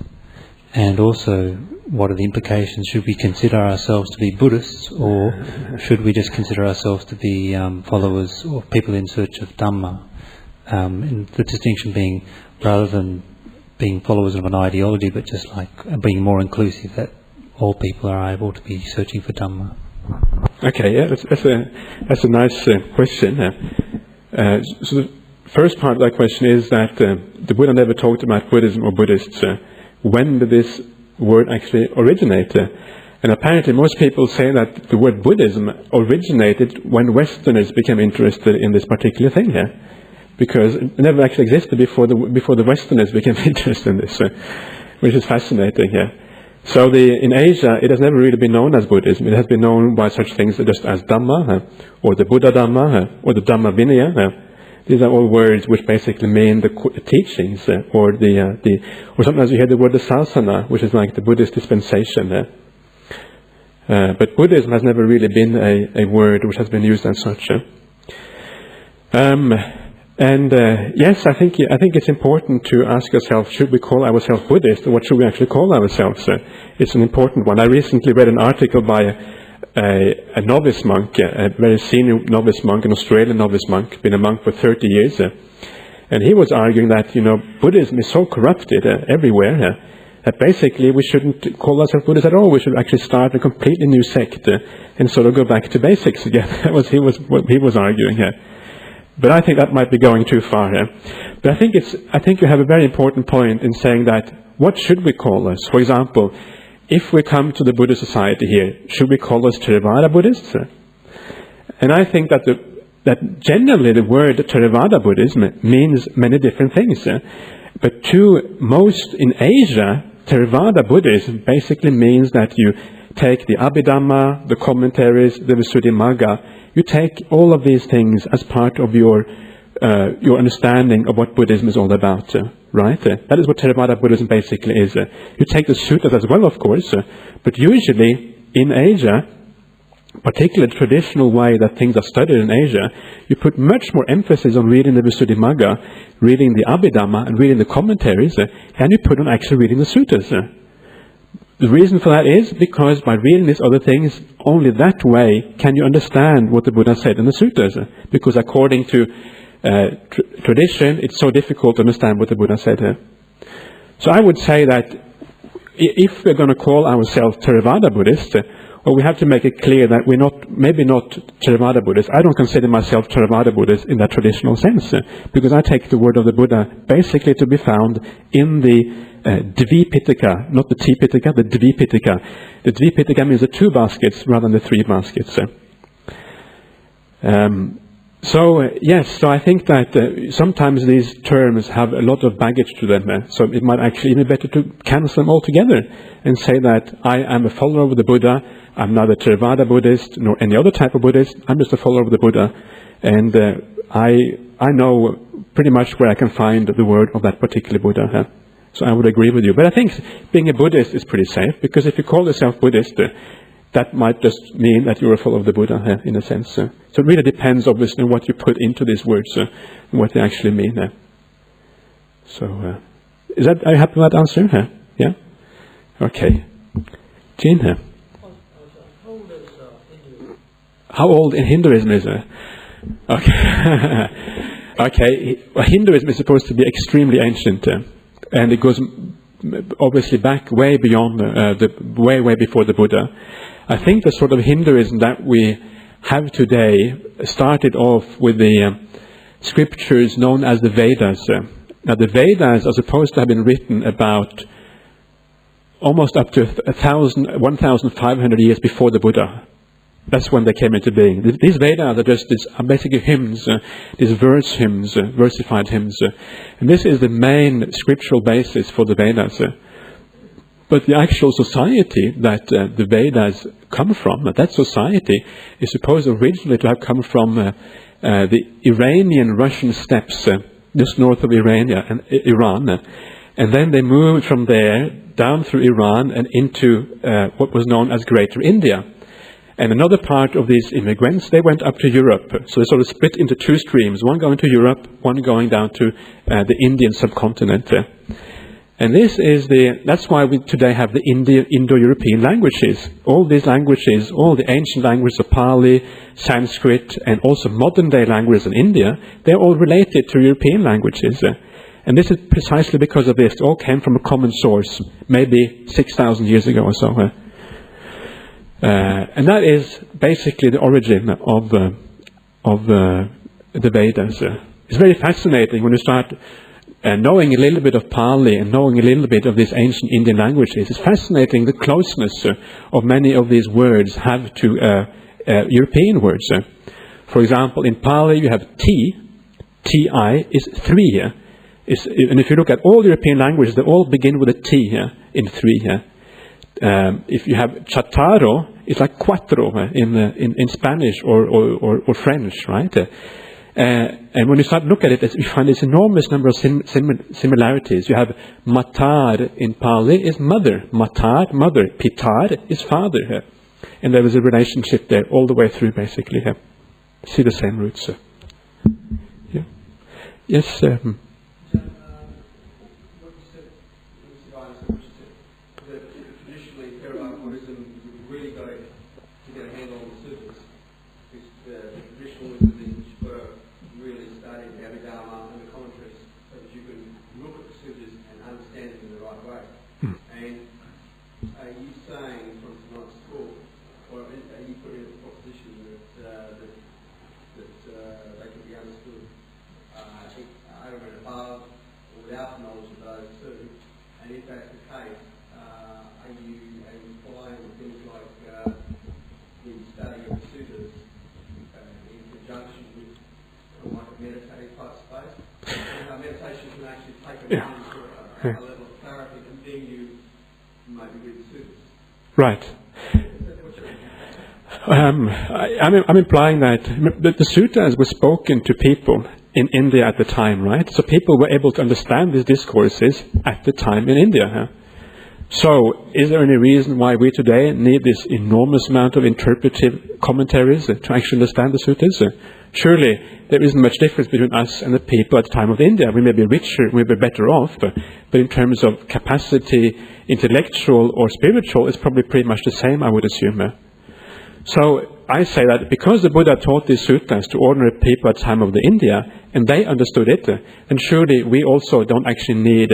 S2: And also, what are the implications? Should we consider ourselves to be Buddhists, or should we just consider ourselves to be followers or people in search of Dhamma? And the distinction being, rather than being followers of an ideology, but just like being more inclusive, that all people are able to be searching for Dhamma.
S1: Okay, yeah, that's a nice question. So the first part of that question is that the Buddha never talked about Buddhism or Buddhists. When did this word actually originate? And apparently most people say that the word Buddhism originated when Westerners became interested in this particular thing here, because it never actually existed before the Westerners became interested in this, which is fascinating here. So in Asia, it has never really been known as Buddhism. It has been known by such things just as Dhamma, or the Buddha Dhamma, or the Dhamma Vinaya. These are all words which basically mean the teachings, or or sometimes you hear the word the sasana, which is like the Buddhist dispensation. But Buddhism has never really been a word which has been used as such. Yes, I think it's important to ask yourself: should we call ourselves Buddhist, or what should we actually call ourselves? It's an important one. I recently read an article by a novice monk, a very senior novice monk, an Australian novice monk, been a monk for 30 years, and he was arguing that Buddhism is so corrupted everywhere that basically we shouldn't call ourselves Buddhists at all. We should actually start a completely new sect and sort of go back to basics again. That was what he was arguing here. But I think that might be going too far here. But I think you have a very important point in saying that what should we call us? For example, if we come to the Buddhist society here, should we call us Theravada Buddhists? And I think that that generally the word Theravada Buddhism means many different things. But to most in Asia, Theravada Buddhism basically means that you take the Abhidhamma, the commentaries, the Visuddhimagga. You take all of these things as part of your understanding of what Buddhism is all about, right? That is what Theravada Buddhism basically is. You take the sutras as well, of course, but usually in Asia, particularly the traditional way that things are studied in Asia, you put much more emphasis on reading the Visuddhimagga, reading the Abhidhamma, and reading the commentaries, than you put on actually reading the sutras. The reason for that is because by reading these other things, only that way can you understand what the Buddha said in the sutras. Because according to tradition, it's so difficult to understand what the Buddha said here. So I would say that if we're going to call ourselves Theravada Buddhists, well, we have to make it clear that we're not, maybe not Theravada Buddhists. I don't consider myself Theravada Buddhist in that traditional sense, because I take the word of the Buddha basically to be found in the Dvipitaka, not the Tipitaka, the Dvipitaka. The Dvipitaka means the 2 baskets rather than the 3 baskets. So I think that sometimes these terms have a lot of baggage to them. So it might actually be better to cancel them altogether and say that I am a follower of the Buddha. I'm neither Theravada Buddhist nor any other type of Buddhist. I'm just a follower of the Buddha. And I know pretty much where I can find the word of that particular Buddha. So I would agree with you. But I think being a Buddhist is pretty safe, because if you call yourself Buddhist, that might just mean that you're a follower of the Buddha, in a sense. So it really depends, obviously, on what you put into these words and what they actually mean. So, are you happy with that answer? Yeah? Okay. Jean? How old in Hinduism is it? Okay. Okay. Well, Hinduism is supposed to be extremely ancient, and it goes obviously back way beyond, way before the Buddha. I think the sort of Hinduism that we have today started off with the scriptures known as the Vedas. Now the Vedas are supposed to have been written about almost up to 1,500 years before the Buddha. That's when they came into being. These Vedas are basically hymns, these verse hymns, versified hymns. And this is the main scriptural basis for the Vedas. But the actual society that the Vedas come from, that society is supposed originally to have come from the Iranian-Russian steppes, just north of Iran. And then they moved from there down through Iran and into what was known as Greater India. And another part of these immigrants, they went up to Europe. So they sort of split into 2 streams, one going to Europe, one going down to the Indian subcontinent. And that's why we today have the Indo-European languages. All these languages, all the ancient languages of Pali, Sanskrit, and also modern-day languages in India, they're all related to European languages. And this is precisely because of this. It all came from a common source, maybe 6,000 years ago or so. And that is basically the origin of the Vedas. It's very fascinating when you start knowing a little bit of Pali and knowing a little bit of these ancient Indian languages. It's fascinating the closeness of many of these words have to European words. For example, in Pali you have Ti is 3. And if you look at all European languages, they all begin with a T in 3. If you have Chattaro, it's like cuatro in Spanish or French, right? And when you start to look at it, you find this enormous number of similarities. You have matar in Pali is mother. Matar, mother. Pitar is father. And there was a relationship there all the way through, basically. See the same roots. Yeah. Yes.
S3: the study of sutras in conjunction with
S1: Right. I'm implying that the sutras were spoken to people in India at the time, right? So people were able to understand these discourses at the time in India. Huh? So is there any reason why we today need this enormous amount of interpretive commentaries to actually understand the sutras? Surely there isn't much difference between us and the people at the time of India. We may be richer, we may be better off, but in terms of capacity, intellectual or spiritual, it's probably pretty much the same, I would assume. So I say that because the Buddha taught these sutras to ordinary people at the time of the India, and they understood it, then surely we also don't actually need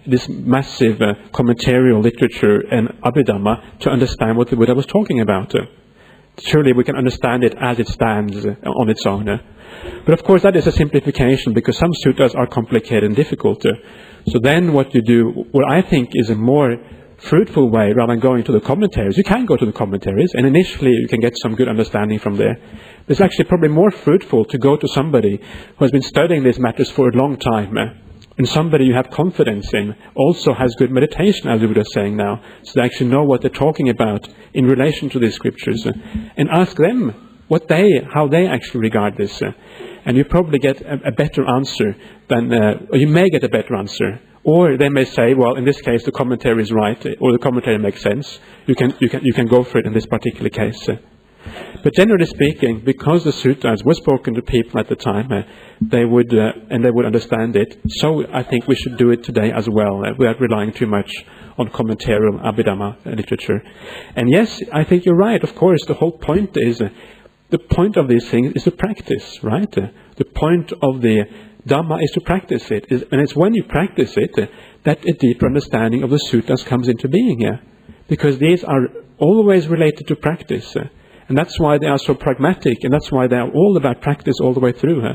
S1: this massive commentarial literature and Abhidhamma to understand what the Buddha was talking about. Surely we can understand it as it stands on its own. But of course that is a simplification, because some sutras are complicated and difficult. So then what you do, what I think is a more fruitful way, rather than going to the commentaries. You can go to the commentaries, and initially you can get some good understanding from there. It's actually probably more fruitful to go to somebody who has been studying these matters for a long time, and somebody you have confidence in also has good meditation, as we were saying now, so they actually know what they're talking about in relation to these scriptures, and ask them how they actually regard this, and you probably get a better answer than, or you may get a better answer. Or they may say, well, in this case the commentary is right, or the commentary makes sense. You can go for it in this particular case. But generally speaking, because the sutras were spoken to people at the time, they would understand it. So I think we should do it today as well, without relying too much on commentarial Abhidhamma literature. And yes, I think you're right. Of course, the whole point is, the point of these things is to practice, right? The point of the Dhamma is to practice it. And it's when you practice it that a deeper understanding of the sutras comes into being here. Because these are always related to practice. And that's why they are so pragmatic, and that's why they are all about practice all the way through.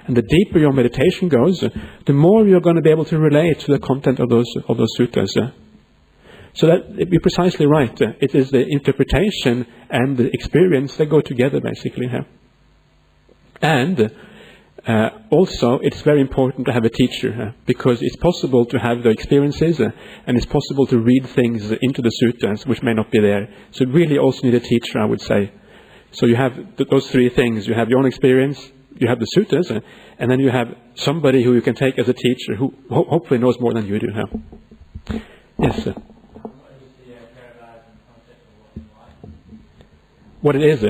S1: And the deeper your meditation goes, the more you're going to be able to relate to the content of those sutras. So that you're precisely right. It is the interpretation and the experience that go together, basically. And also, it's very important to have a teacher, because it's possible to have the experiences, and it's possible to read things into the sutras which may not be there. So you really also need a teacher, I would say. So you have those three things. You have your own experience, you have the sutras, and then you have somebody who you can take as a teacher who hopefully knows more than you do. Yes, sir. What it is?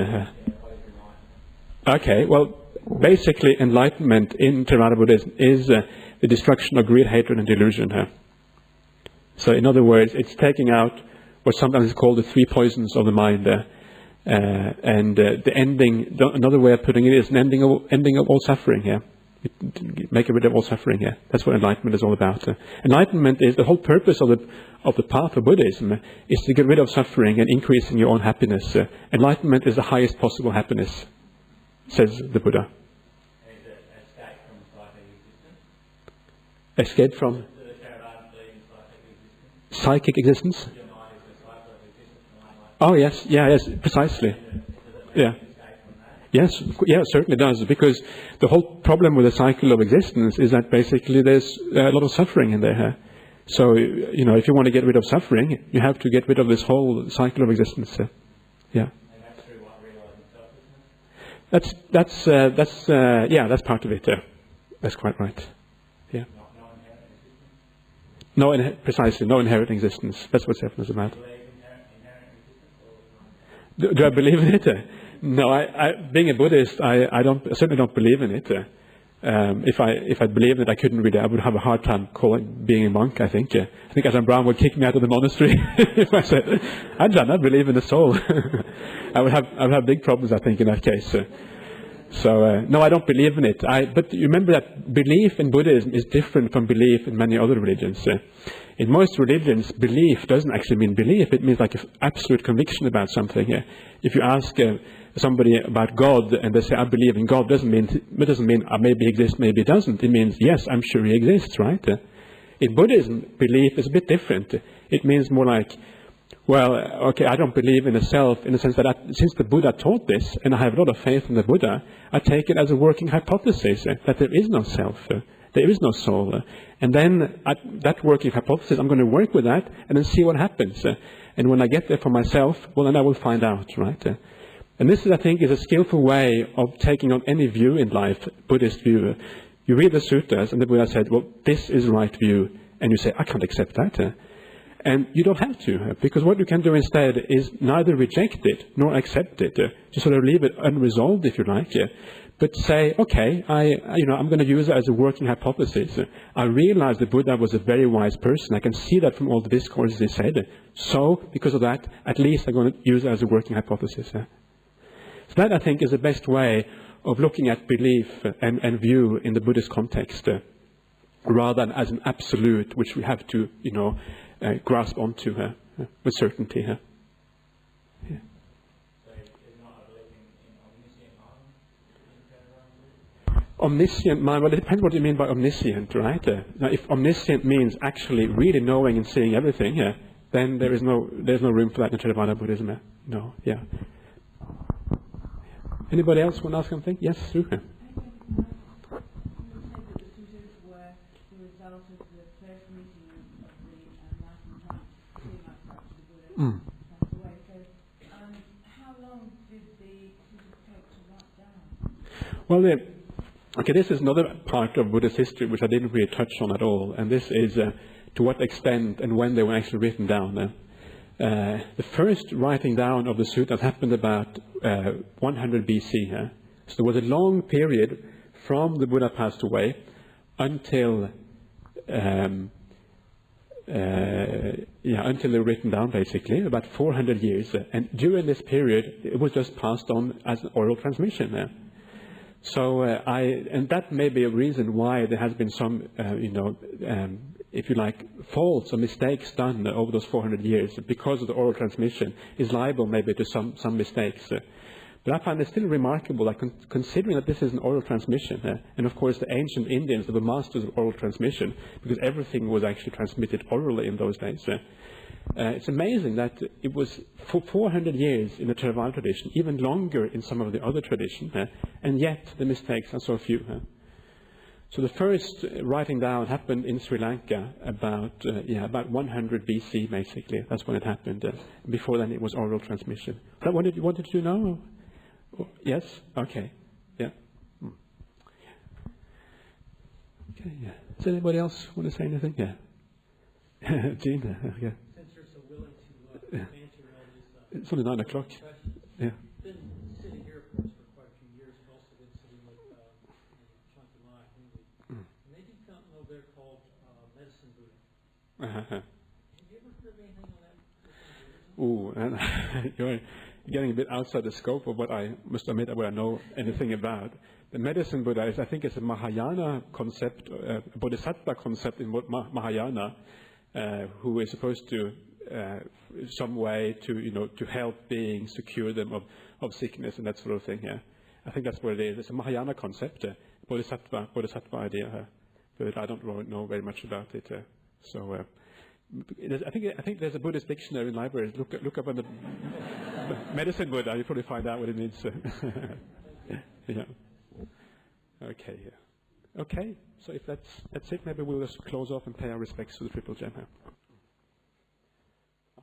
S1: Okay, well, basically, enlightenment in Theravada Buddhism is the destruction of greed, hatred, and delusion. So, in other words, it's taking out what sometimes is called the three poisons of the mind. And the ending, another way of putting it, is an ending of all suffering here. Make rid of all suffering here. That's what enlightenment is all about. Enlightenment is the whole purpose of the path of Buddhism, is to get rid of suffering and increasing your own happiness. Enlightenment is the highest possible happiness, says the Buddha. Escape from psychic existence? Oh yes, yes, precisely. Yeah. Yes, yeah, it certainly does, because the whole problem with the cycle of existence is that basically there's a lot of suffering in there. So, if you want to get rid of suffering, you have to get rid of this whole cycle of existence. Yeah. And that's through what, realizing self-existence? That's part of it. That's quite right. Yeah. Precisely, no inherent existence. That's what self is about. Do I believe in it? No, being a Buddhist, I certainly don't believe in it. If I believed it, I would have a hard time being a monk, I think. I think Ajahn Brahm would kick me out of the monastery if I said, Ajahn, I believe in the soul. I would have big problems, I think, in that case. No, I don't believe in it. But you remember that belief in Buddhism is different from belief in many other religions. In most religions, belief doesn't actually mean belief. It means like an absolute conviction about something. If you ask somebody about God and they say, I believe in God, it doesn't mean maybe he exists, maybe he doesn't. It means, yes, I'm sure he exists, right? In Buddhism, belief is a bit different. It means more like, well, okay, I don't believe in a self in the sense that since the Buddha taught this, and I have a lot of faith in the Buddha, I take it as a working hypothesis that there is no self. There is no soul. And then that working hypothesis, I'm going to work with that and then see what happens. And when I get there for myself, well, then I will find out, right? And this, I think, is a skillful way of taking on any view in life, Buddhist view. You read the suttas, and the Buddha said, well, this is the right view. And you say, I can't accept that. And you don't have to, because what you can do instead is neither reject it nor accept it. Just sort of leave it unresolved, if you like. But say, okay, I'm going to use it as a working hypothesis. I realize the Buddha was a very wise person. I can see that from all the discourses he said. So, because of that, at least I'm going to use it as a working hypothesis. So that, I think, is the best way of looking at belief and view in the Buddhist context, rather than as an absolute which we have to, grasp onto with certainty. Yeah. Omniscient mind, well, it depends what you mean by omniscient, right? Now, if omniscient means actually really knowing and seeing everything, then there's no room for that in Theravada Buddhism. No, yeah. Anybody else want to ask something? Yes, Sue.
S3: You said that the suttas were the result of the first meeting of the enlightened monks, pretty much after the Buddha passed away. So, how long did the suttas take to write down?
S1: Well, okay, this is another part of Buddhist history which I didn't really touch on at all, and this is to what extent and when they were actually written down. The first writing down of the suttas happened about 100 BC. So there was a long period from the Buddha passed away until until they were written down, basically, about 400 years. And during this period, it was just passed on as an oral transmission. So and that may be a reason why there has been some, if you like, faults or mistakes done over those 400 years, because of the oral transmission is liable maybe to some mistakes. But I find it still remarkable, like considering that this is an oral transmission, and of course the ancient Indians were the masters of oral transmission, because everything was actually transmitted orally in those days. It's amazing that it was for 400 years in the Theravada tradition, even longer in some of the other traditions, and yet the mistakes are so few. So the first writing down happened in Sri Lanka about 100 BC, basically. That's when it happened. Before then, it was oral transmission. Is that what you wanted to know? Yes. Okay. Yeah. Okay. Yeah. Does anybody else want to say anything? Yeah. Gina. Yeah.
S4: Since you're so willing to answer all these
S1: it's only 9 o'clock.
S4: questions,
S1: Yeah.
S4: been sitting here, of course, for quite a few years. I've also been sitting with Shantamai Hindi. And they do something over there called Medicine Buddha. Have you ever heard anything on that?
S1: Ooh, and you're getting a bit outside the scope of what I must admit what I know anything about. The medicine Buddha is, I think, it's a Mahayana concept, a Bodhisattva concept in Mahayana, who is supposed to, some way to help beings, to cure them of sickness and that sort of thing. Yeah, I think that's what it is. It's a Mahayana concept, Bodhisattva idea, but I don't know very much about it. I think there's a Buddhist dictionary in libraries. Look up on the medicine Buddha. You probably find out what it means. Yeah. Okay. Yeah. Okay. So if that's it, maybe we'll just close off and pay our respects to the Triple Gem.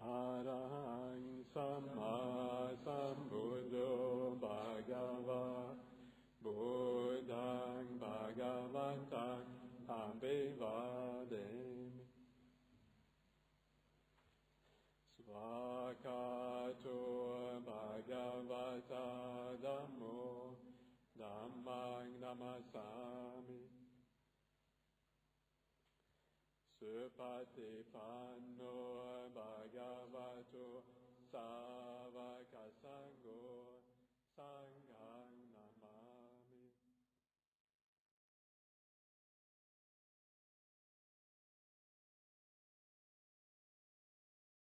S1: Arahang Samma Sambuddho Bhagava Buddhang Bhagavatang Abhivademi Svakato Bhagavata Dhammo Dhammang Namasami Supatipanno Bhagavato Savaka